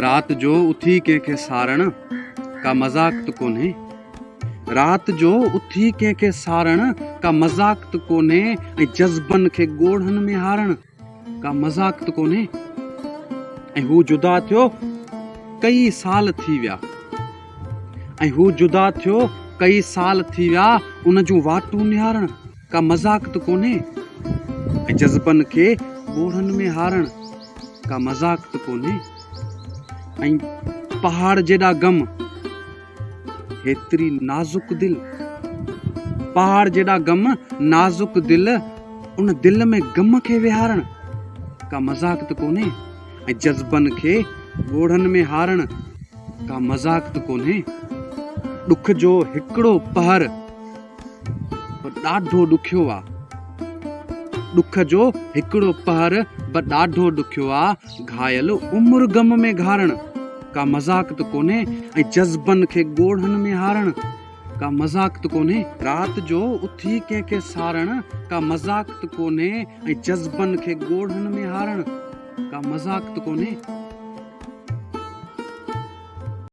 रात जो उथी कंहिंखे सारण का मज़ाक त कोन्हे। रात जो उथी कंहिंखे सारण का मज़ाक त कोन्हे ऐं जज़्बनि खे ॻोढ़नि में हारण का मज़ाक त कोन्हे। ऐं हू जुदा थियो कई साल थी विया उन जूं वाटूं निहारण का मज़ाक त कोन्हे ऐं जज़्बनि खे ॻोढ़नि में हारण का मज़ाक त कोन्हे। ऐं पहाड़ जेॾा गम हेतिरी नाज़ुक दिल, पहाड़ जेॾा गम नाज़ुक दिल, उन दिल में गम खे विहारण का मज़ाक त कोन्हे ऐं जज़्बनि खे ॻोढ़नि में हारण का मज़ाक त कोन्हे। ॾुख जो हिकिड़ो पहर ॾाढो ॾुखियो आहे, ॾुख जो हिकिड़ो पहर ॾाढो ॾुखियो आहे, घायल उमिरि गम में घारण का मज़ाक त कोन्हे ऐं जज़्बनि खे ॻोढ़नि में हारण का मज़ाक त कोन्हे। रात जो उथी कंहिंखे सारण का मज़ाक त कोन्हे ऐं जज़्बनि खे ॻोढ़नि में हारण का मज़ाक त कोन्हे।